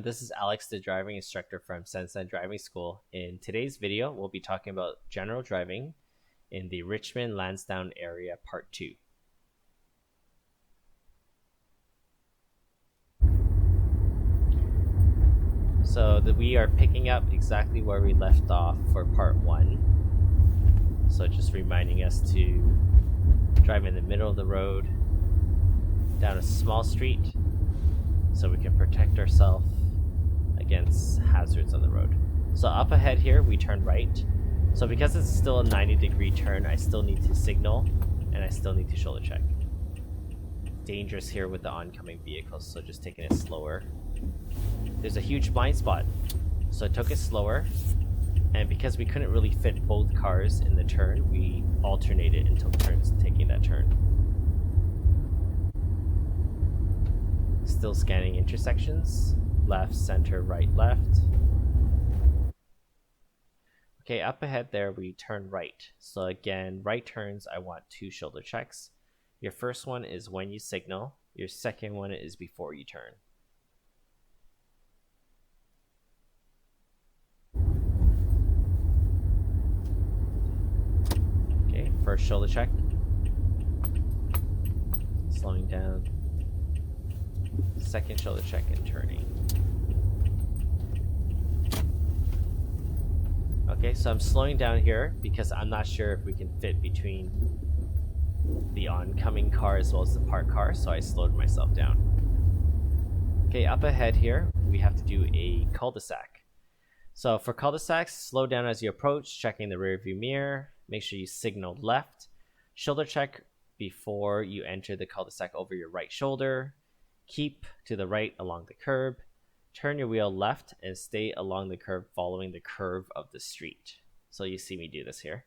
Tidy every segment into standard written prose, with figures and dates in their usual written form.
this is Alex, the driving instructor from SenSen Driving School. In today's video, we'll be talking about general driving in the Richmond Lansdowne area, part 2. So we are picking up exactly where we left off for part 1. So just reminding us to drive in the middle of the road, down a small street, so we can protect ourselves against hazards on the road. So up ahead here, we turn right. So because it's still a 90-degree turn, I still need to signal and I still need to shoulder check. Dangerous here with the oncoming vehicles, so just taking it slower. There's a huge blind spot, so I took it slower, and because we couldn't really fit both cars in the turn, we alternated until turns taking that turn. Still scanning intersections, left, center, right, left. Okay, up ahead there we turn right. So again, right turns, I want 2 shoulder checks. Your first one is when you signal, your second one is before you turn. Okay, first shoulder check. Slowing down. Second shoulder check and turning. Okay, so I'm slowing down here because I'm not sure if we can fit between the oncoming car as well as the parked car, so I slowed myself down. Okay, up ahead here, we have to do a cul-de-sac. So for cul-de-sacs, slow down as you approach, checking the rear view mirror. Make sure you signal left. Shoulder check before you enter the cul-de-sac over your right shoulder. Keep to the right along the curb. Turn your wheel left and stay along the curb following the curve of the street. So you see me do this here.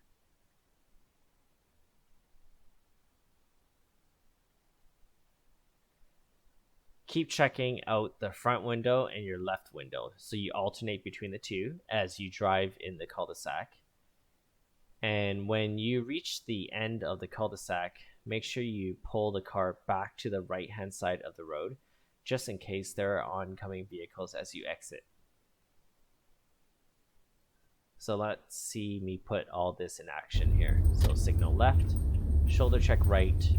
Keep checking out the front window and your left window. So you alternate between the two as you drive in the cul-de-sac. And when you reach the end of the cul-de-sac, make sure you pull the car back to the right hand side of the road, just in case there are oncoming vehicles as you exit. So let's see me put all this in action here. So signal left, shoulder check right,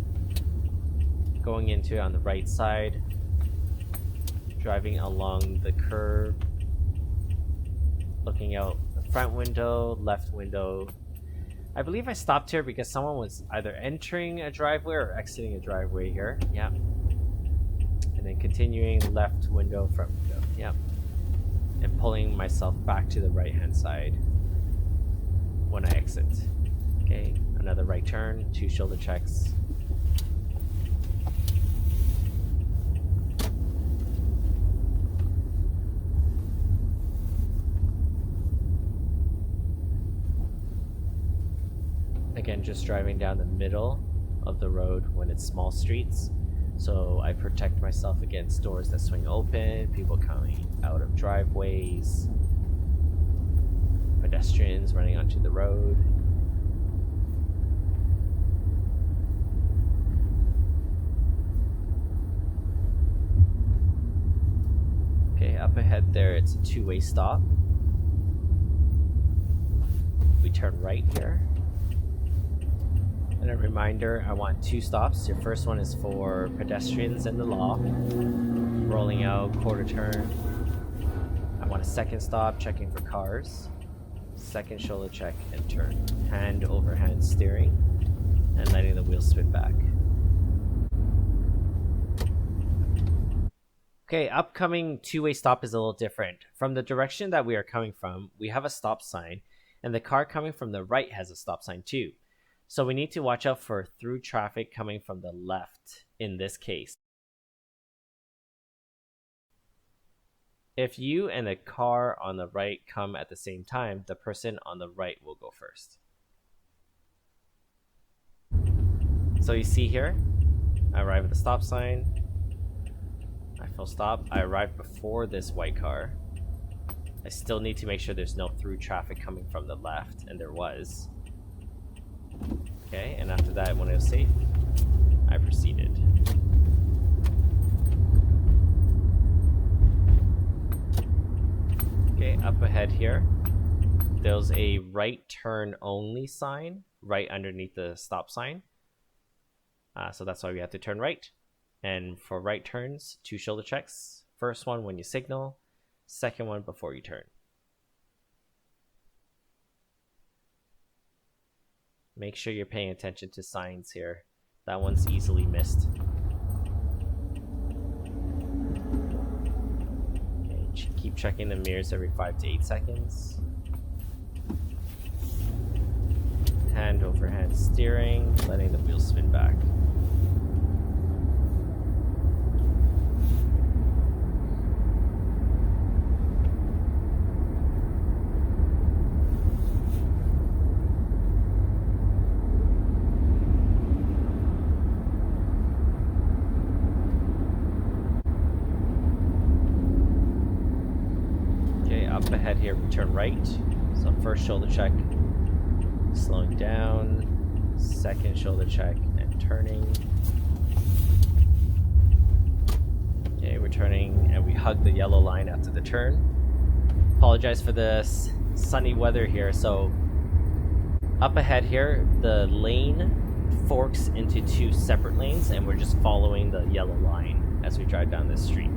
going into it on the right side, driving along the curb, looking out the front window, left window. I believe I stopped here because someone was either entering a driveway or exiting a driveway here. Yeah. And then continuing left window, front window. Yeah. And pulling myself back to the right hand side when I exit. Okay. Another right turn, 2 shoulder checks. Again, just driving down the middle of the road when it's small streets. So I protect myself against doors that swing open, people coming out of driveways, pedestrians running onto the road. Okay, up ahead there, it's a 2-way stop. We turn right here. And a reminder, I want 2 stops. Your first one is for pedestrians and the law. Rolling out, quarter turn. I want a second stop, checking for cars. Second shoulder check and turn. Hand over hand steering and letting the wheels spin back. Okay, upcoming 2-way stop is a little different. From the direction that we are coming from, we have a stop sign, and the car coming from the right has a stop sign too. So we need to watch out for through traffic coming from the left in this case. If you and the car on the right come at the same time, the person on the right will go first. So you see here, I arrive at the stop sign. I full stop. I arrive before this white car. I still need to make sure there's no through traffic coming from the left, and there was. Okay, and after that, when it was safe, I proceeded. Okay, up ahead here, there's a right turn only sign right underneath the stop sign. So that's why we have to turn right. And for right turns, 2 shoulder checks. First one when you signal, second one before you turn. Make sure you're paying attention to signs here. That one's easily missed. Okay, keep checking the mirrors every 5 to 8 seconds. Hand over hand steering, letting the wheels spin back. Up ahead here, we turn right. So first shoulder check, slowing down, second shoulder check, and turning. Okay, we're turning and we hug the yellow line after the turn. Apologize for the sunny weather here. So up ahead here, the lane forks into 2 separate lanes and we're just following the yellow line as we drive down this street.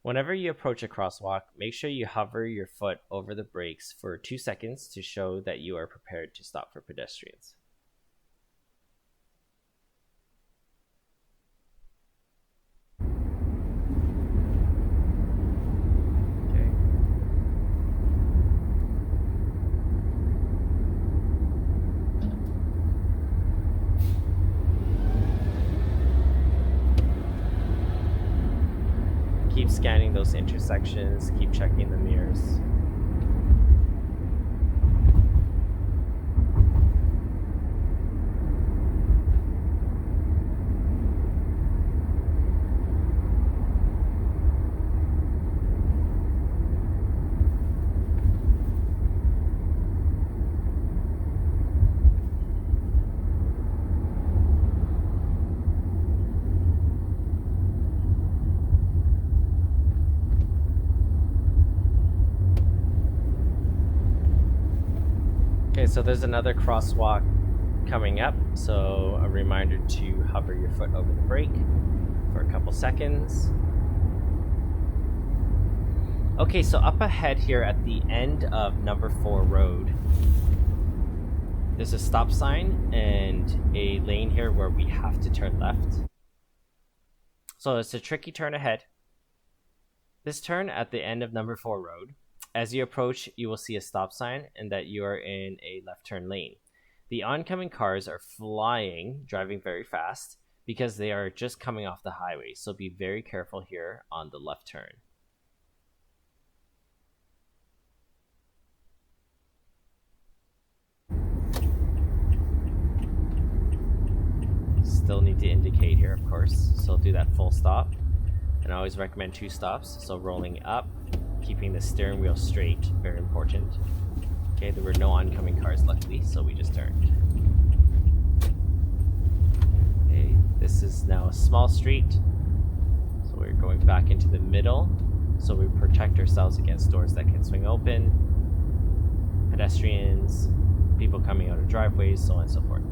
Whenever you approach a crosswalk, make sure you hover your foot over the brakes for 2 seconds to show that you are prepared to stop for pedestrians. Okay. Keep scanning those intersections, keep checking the mirrors. Okay, so there's another crosswalk coming up, so a reminder to hover your foot over the brake for a couple seconds. Okay, so up ahead here at the end of number 4 road, there's a stop sign and a lane here where we have to turn left. So it's a tricky turn ahead. This turn at the end of number 4 road, as you approach, you will see a stop sign and that you are in a left turn lane. The oncoming cars are flying, driving very fast, because they are just coming off the highway. So be very careful here on the left turn. Still need to indicate here, of course. So do that full stop. And I always recommend 2 stops. So rolling up, keeping the steering wheel straight, very important. Okay, there were no oncoming cars luckily, so we just turned. Okay, this is now a small street, so we're going back into the middle, so we protect ourselves against doors that can swing open, pedestrians, people coming out of driveways, so on and so forth.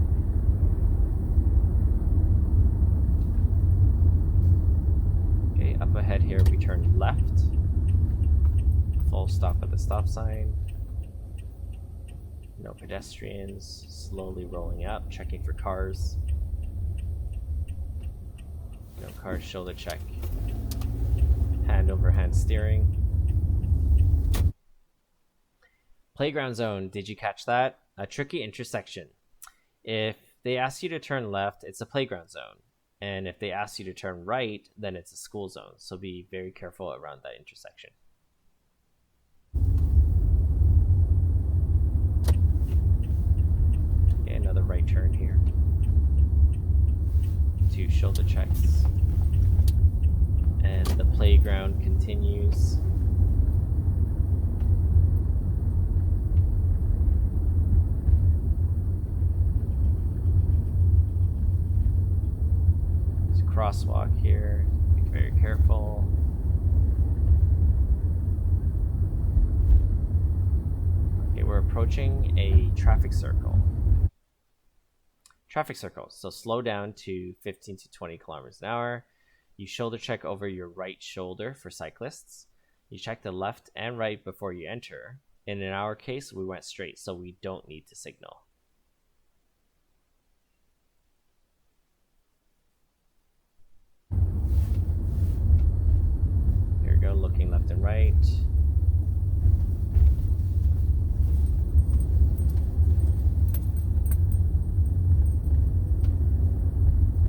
Okay, up ahead here we turn left. Full stop at the stop sign. No pedestrians. Slowly rolling up, checking for cars. No cars, shoulder check. Hand over hand steering. Playground zone, did you catch that? A tricky intersection. If they ask you to turn left, it's a playground zone. And if they ask you to turn right, then it's a school zone. So be very careful around that intersection. Okay, another right turn here. 2 shoulder checks. And the playground continues. There's a crosswalk here. Be very careful. approaching a traffic circle. Traffic circle. So slow down to 15 to 20 kilometers an hour. You shoulder check over your right shoulder for cyclists. You check the left and right before you enter. And in our case, we went straight, so we don't need to signal. Here we go, looking left and right.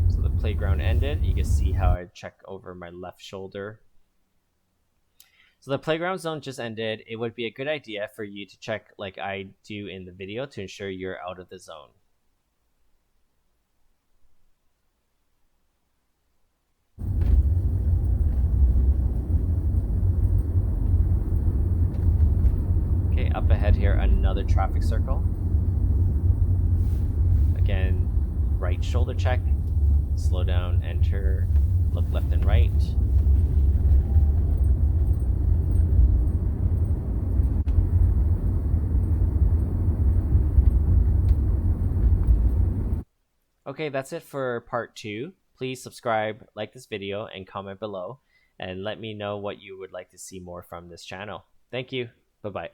So the playground ended. You can see how I check over my left shoulder. So the playground zone just ended. It would be a good idea for you to check like I do in the video to ensure you're out of the zone. Okay, up ahead here, another traffic circle. Again, right shoulder check, slow down, enter, look left and right. Okay, that's it for part 2. Please subscribe, like this video, and comment below, and let me know what you would like to see more from this channel. Thank you. Bye-bye.